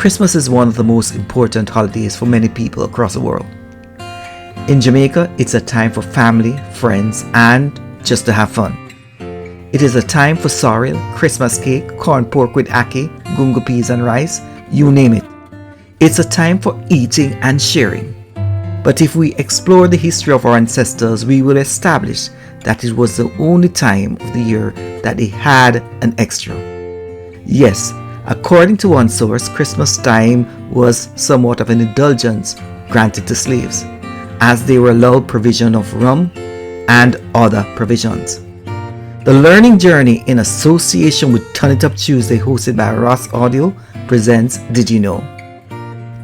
Christmas is one of the most important holidays for many people across the world. In Jamaica, it's a time for family, friends, and just to have fun. It is a time for sorrel, Christmas cake, corn pork with ackee, gungo peas and rice, you name it. It's a time for eating and sharing. But if we explore the history of our ancestors, we will establish that it was the only time of the year that they had an extra. Yes, according to one source, Christmas time was somewhat of an indulgence granted to slaves, as they were allowed provision of rum and other provisions. The learning journey in association with Turn It Up Tuesday, hosted by Ross Audio, presents Did You Know?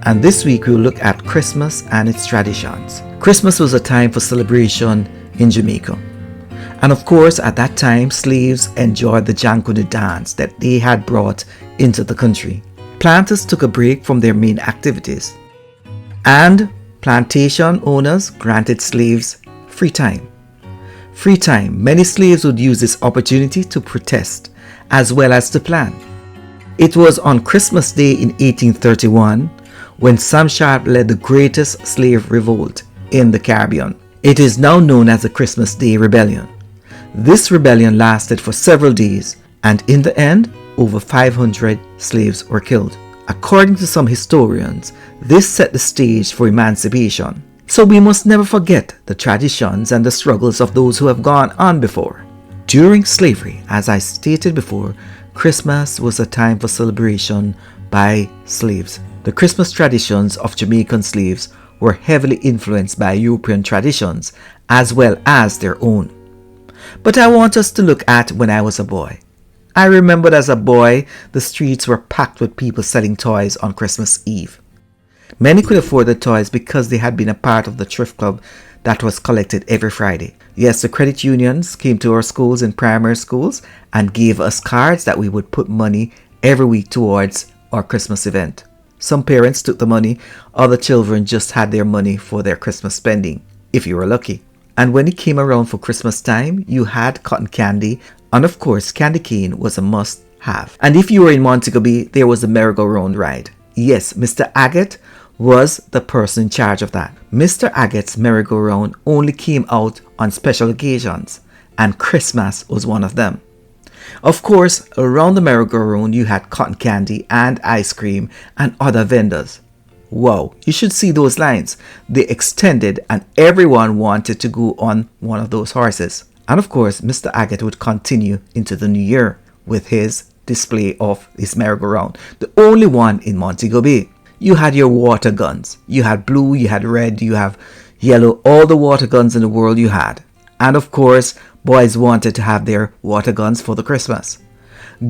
And this week we'll look at Christmas and its traditions. Christmas was a time for celebration in Jamaica. And of course, at that time, slaves enjoyed the Jankuni dance that they had brought into the country. Planters took a break from their main activities, and plantation owners granted slaves free time. Free time. Many slaves would use this opportunity to protest as well as to plan. It was on Christmas Day in 1831 when Sam Sharp led the greatest slave revolt in the Caribbean. It is now known as the Christmas Day Rebellion. This rebellion lasted for several days, and in the end, over 500 slaves were killed. According to some historians, this set the stage for emancipation. So we must never forget the traditions and the struggles of those who have gone on before. During slavery, as I stated before, Christmas was a time for celebration by slaves. The Christmas traditions of Jamaican slaves were heavily influenced by European traditions as well as their own. But I want us to look at when I was a boy. I remembered as a boy, the streets were packed with people selling toys on Christmas Eve. Many could afford the toys because they had been a part of the thrift club that was collected every Friday. Yes, the credit unions came to our schools in primary schools and gave us cards that we would put money every week towards our Christmas event. Some parents took the money, other children just had their money for their Christmas spending, if you were lucky. And when it came around for Christmas time, you had cotton candy, and of course candy cane was a must-have. And if you were in Montego Bay, there was a merry-go-round ride. Yes, Mr. Agate was the person in charge of that. Mr. Agate's merry-go-round only came out on special occasions, and Christmas was one of them. Of course, around the merry-go-round you had cotton candy and ice cream and other vendors. Wow, you should see those lines. They extended and everyone wanted to go on one of those horses. And of course, Mr. Agate would continue into the new year with his display of his merry-go-round, the only one in Montego Bay. You had your water guns. You had blue, you had red, you have yellow, all the water guns in the world you had. And of course, boys wanted to have their water guns for the Christmas.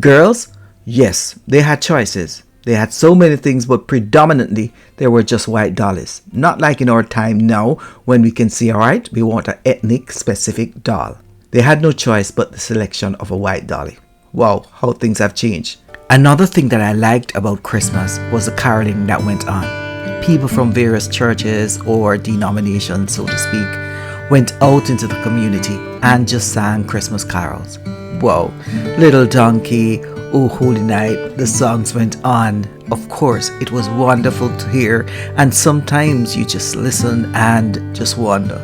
Girls, yes, they had choices. They had so many things, but predominantly there were just white dollies. Not like in our time now when we can see, alright, we want an ethnic specific doll. They had no choice but the selection of a white dolly. Wow, how things have changed. Another thing that I liked about Christmas was the caroling that went on. People from various churches or denominations, so to speak, went out into the community and just sang Christmas carols. Wow, Little Donkey, Oh Holy Night, the songs went on. Of course, it was wonderful to hear, and sometimes you just listen and just wonder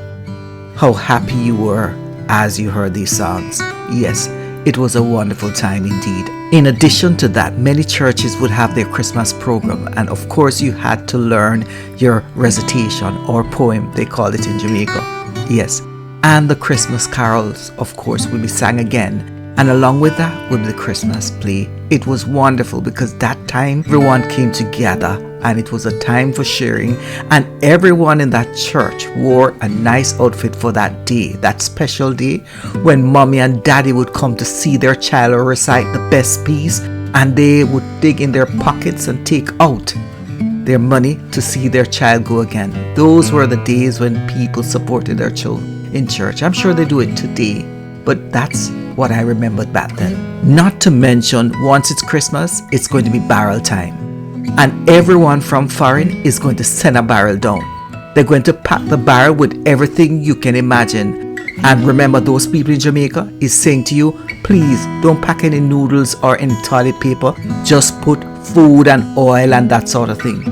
how happy you were as you heard these songs. Yes, it was a wonderful time indeed. In addition to that, many churches would have their Christmas program, and of course you had to learn your recitation or poem, they call it in Jamaica. Yes, and the Christmas carols, of course, will be sang again. And along with that would be the Christmas play. It was wonderful because that time everyone came together and it was a time for sharing, and everyone in that church wore a nice outfit for that day, that special day when mommy and daddy would come to see their child or recite the best piece, and they would dig in their pockets and take out their money to see their child go again. Those were the days when people supported their children in church. I'm sure they do it today, but that's what I remembered back then. Not to mention, once it's Christmas, it's going to be barrel time. And everyone from foreign is going to send a barrel down. They're going to pack the barrel with everything you can imagine. And remember, those people in Jamaica is saying to you, Please don't pack any noodles or any toilet paper. Just put food and oil and that sort of thing.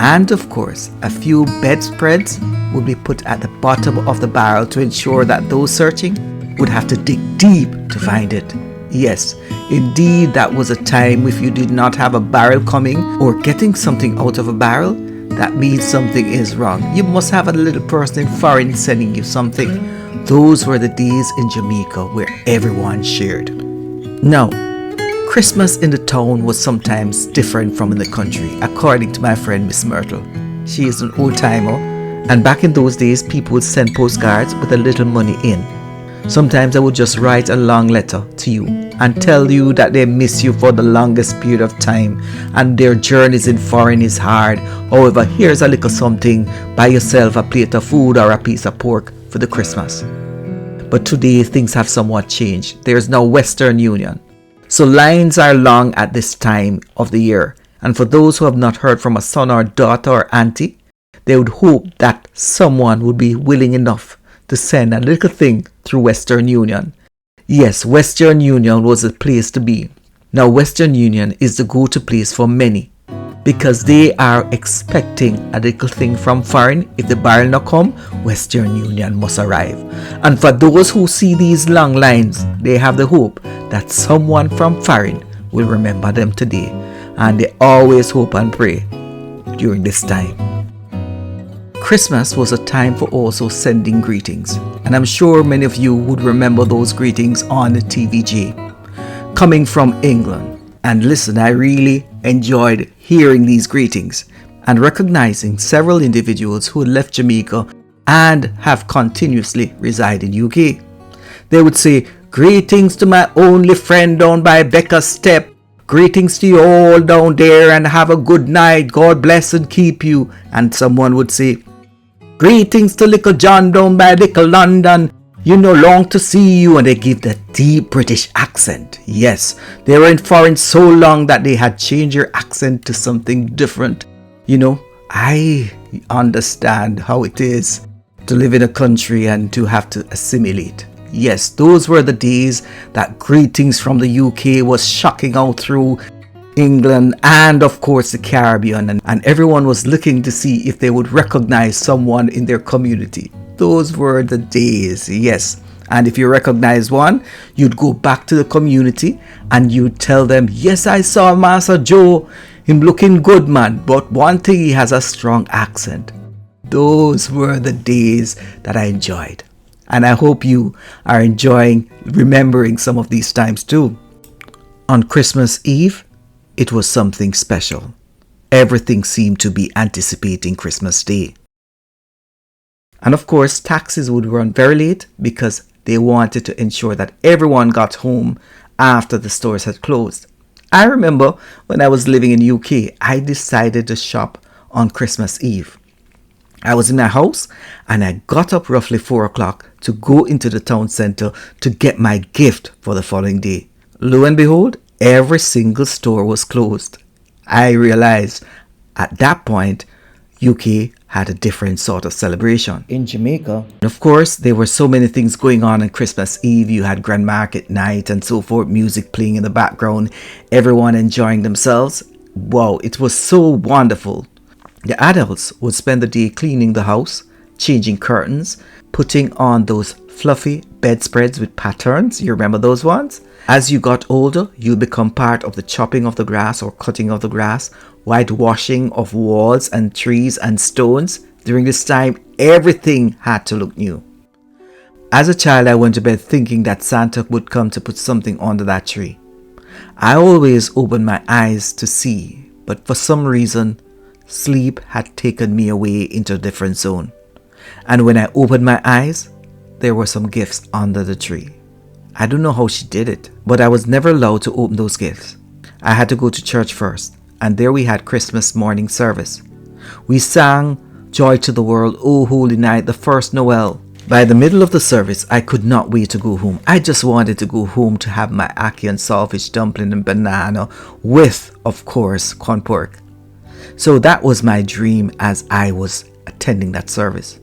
And of course, a few bedspreads would be put at the bottom of the barrel to ensure that those searching would have to dig deep to find it. Yes, indeed, that was a time if you did not have a barrel coming or getting something out of a barrel, that means something is wrong. You must have a little person in foreign sending you something. Those were the days in Jamaica where everyone shared. Now, Christmas in the town was sometimes different from in the country, according to my friend Miss Myrtle. She is an old timer, and back in those days, people would send postcards with a little money in. Sometimes I would just write a long letter to you and tell you that they miss you for the longest period of time and their journeys in foreign is hard. However, here's a little something, buy yourself a plate of food or a piece of pork for the Christmas. But today things have somewhat changed. There's now Western Union. So lines are long at this time of the year. And for those who have not heard from a son or daughter or auntie, they would hope that someone would be willing enough to send a little thing through Western Union. Yes, Western Union was the place to be. Now Western Union is the go-to place for many because they are expecting a little thing from foreign. If the barrel not come, Western Union must arrive. And for those who see these long lines, they have the hope that someone from foreign will remember them today. And they always hope and pray during this time. Christmas was a time for also sending greetings, and I'm sure many of you would remember those greetings on the TVJ coming from England. And listen, I really enjoyed hearing these greetings and recognizing several individuals who left Jamaica and have continuously reside in UK. They would say, "Greetings to my only friend down by Becca's Step. Greetings to you all down there and have a good night. God bless and keep you." And someone would say, "Greetings to little John down by little London. You know, long to see you." And they give that deep British accent. Yes, they were in foreign so long that they had changed their accent to something different. You know, I understand how it is to live in a country and to have to assimilate. Yes, those were the days that greetings from the UK was shocking out through England and of course the Caribbean, and everyone was looking to see if they would recognize someone in their community. Those were the days, yes. And if you recognize one, you'd go back to the community and you'd tell them, "Yes, I saw Master Joe. Him looking good, man. But one thing, he has a strong accent." Those were the days that I enjoyed. And I hope you are enjoying remembering some of these times too. On Christmas Eve, it was something special. Everything seemed to be anticipating Christmas Day. And of course, taxis would run very late because they wanted to ensure that everyone got home after the stores had closed. I remember when I was living in UK, I decided to shop on Christmas Eve. I was in my house and I got up roughly 4 o'clock to go into the town center to get my gift for the following day. Lo and behold, every single store was closed. I realized at that point, UK had a different sort of celebration. In Jamaica, of course, there were so many things going on Christmas Eve. You had Grand Market night and so forth, music playing in the background, everyone enjoying themselves. Wow, it was so wonderful. The adults would spend the day cleaning the house, changing curtains, putting on those fluffy bedspreads with patterns. You remember those ones? As you got older, you become part of the chopping of the grass or cutting of the grass, whitewashing of walls and trees and stones. During this time, everything had to look new. As a child, I went to bed thinking that Santa would come to put something under that tree. I always opened my eyes to see, but for some reason, sleep had taken me away into a different zone. And when I opened my eyes, there were some gifts under the tree. I don't know how she did it, but I was never allowed to open those gifts. I had to go to church first, and there we had Christmas morning service. We sang Joy to the World, O Holy Night, the first Noel. By the middle of the service, I could not wait to go home. I just wanted to go home to have my ackee and saltfish dumpling and banana with, of course, corn pork. So that was my dream as I was attending that service.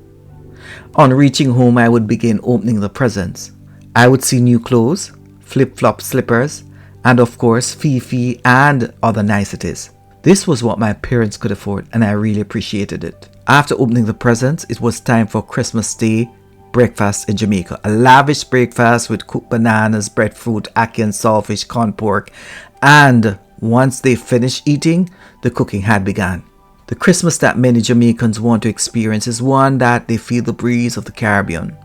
On reaching home, I would begin opening the presents. I would see new clothes, flip-flop slippers, and of course Fifi and other niceties. This was what my parents could afford, and I really appreciated it. After opening the presents, it was time for Christmas Day breakfast in Jamaica. A lavish breakfast with cooked bananas, breadfruit, ackee and saltfish, corn pork, and once they finished eating, the cooking had begun. The Christmas that many Jamaicans want to experience is one that they feel the breeze of the Caribbean,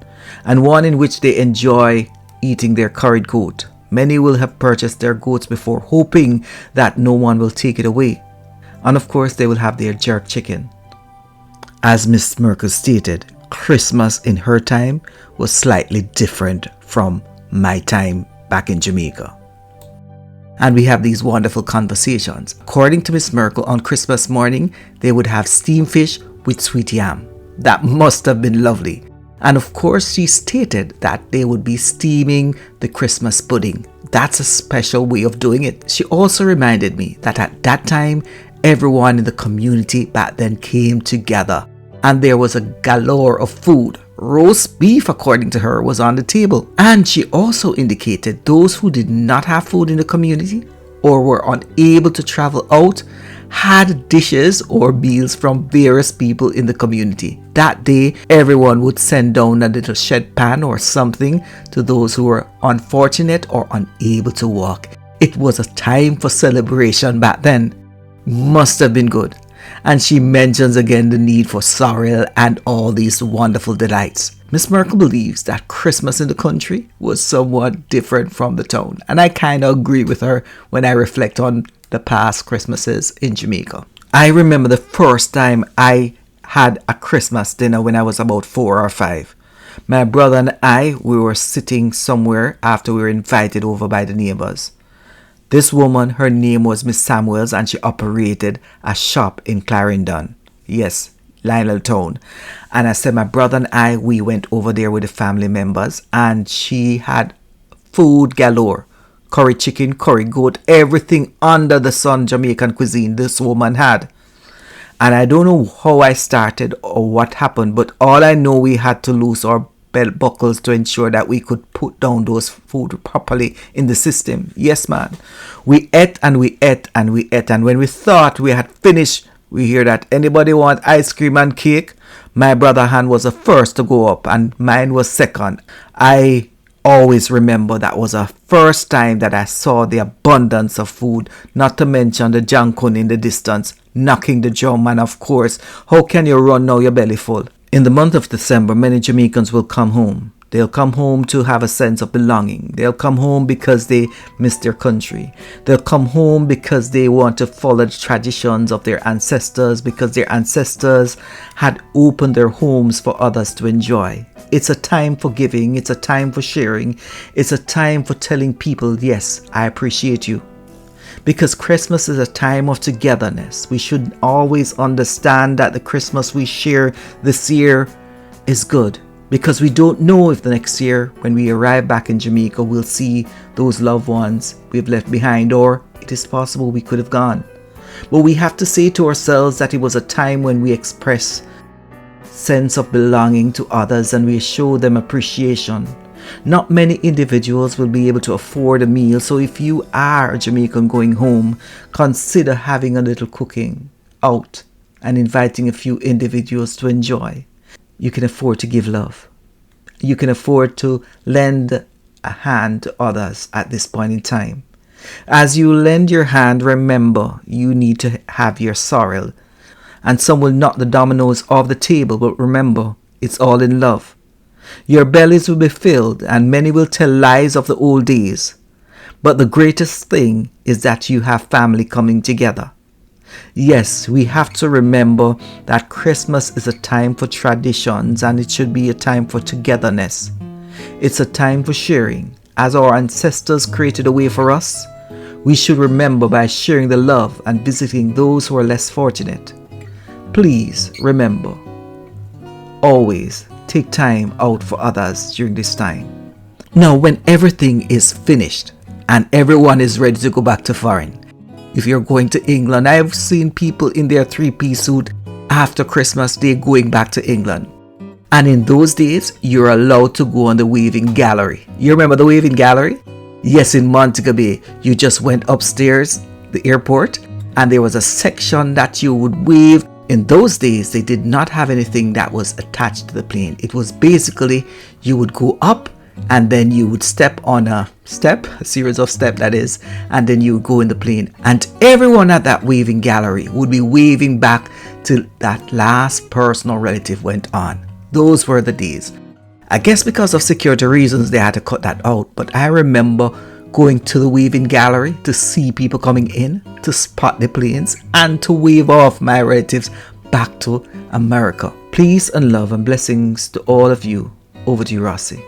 and one in which they enjoy eating their curried goat. Many will have purchased their goats before, hoping that no one will take it away. And of course, they will have their jerk chicken. As Miss Merkel stated, Christmas in her time was slightly different from my time back in Jamaica. And we have these wonderful conversations. According to Miss Merkel, on Christmas morning, they would have steamed fish with sweet yam. That must have been lovely. And of course, she stated that they would be steaming the Christmas pudding. That's a special way of doing it. She also reminded me that at that time, everyone in the community back then came together, and there was a galore of food. Roast beef, according to her, was on the table. And she also indicated those who did not have food in the community or were unable to travel out had dishes or meals from various people in the community. That day, everyone would send down a little shed pan or something to those who were unfortunate or unable to walk. It was a time for celebration back then. Must have been good. And she mentions again the need for sorrel and all these wonderful delights. Miss Merkel believes that Christmas in the country was somewhat different from the town, and I kind of agree with her when I reflect on the past Christmases in Jamaica. I remember the first time I had a Christmas dinner when I was about 4 or 5. My brother and we were sitting somewhere after we were invited over by the neighbors. This woman, her name was Miss Samuels, and she operated a shop in Clarendon. Yes, Lionel Town. And I said my brother and we went over there with the family members, and she had food galore. Curry chicken, curry goat, everything under the sun Jamaican cuisine this woman had. And I don't know how I started or what happened, but all I know, we had to lose our belt buckles to ensure that we could put down those food properly in the system. Yes, man. We ate and we ate and we ate, and when we thought we had finished, we hear that anybody want ice cream and cake? My brother hand was the first to go up and mine was second. I always remember that was the first time that I saw the abundance of food, not to mention the jankun in the distance, knocking the drum, and of course, how can you run now your belly full? In the month of December, many Jamaicans will come home. They'll come home to have a sense of belonging. They'll come home because they miss their country. They'll come home because they want to follow the traditions of their ancestors, because their ancestors had opened their homes for others to enjoy. It's a time for giving. It's a time for sharing. It's a time for telling people, yes, I appreciate you. Because Christmas is a time of togetherness. We should always understand that the Christmas we share this year is good, because we don't know if the next year when we arrive back in Jamaica we'll see those loved ones we've left behind, or it is possible we could have gone. But we have to say to ourselves that it was a time when we express sense of belonging to others and we show them appreciation. Not many individuals will be able to afford a meal, so if you are a Jamaican going home, consider having a little cooking out and inviting a few individuals to enjoy. You can afford to give love. You can afford to lend a hand to others at this point in time. As you lend your hand, remember you need to have your sorrel. And some will knock the dominoes off the table, but remember, it's all in love. Your bellies will be filled, and many will tell lies of the old days. But the greatest thing is that you have family coming together. Yes, we have to remember that Christmas is a time for traditions, and it should be a time for togetherness. It's a time for sharing. As our ancestors created a way for us, we should remember by sharing the love and visiting those who are less fortunate. Please remember, always take time out for others during this time. Now, when everything is finished and everyone is ready to go back to foreign, if you're going to England, I've seen people in their 3-piece suit after Christmas Day going back to England. And in those days, you're allowed to go on the waving gallery. You remember the waving gallery? Yes, in Montego Bay, you just went upstairs, the airport, and there was a section that you would wave. In those days, they did not have anything that was attached to the plane. It was basically you would go up and then you would step on a series of steps that is, and then you would go in the plane. And everyone at that waving gallery would be waving back till that last personal relative went on. Those were the days. I guess because of security reasons, they had to cut that out. But I remember going to the waving gallery to see people coming in, to spot the planes, and to wave off my relatives back to America. Peace and love and blessings to all of you. Over to you, Rossi.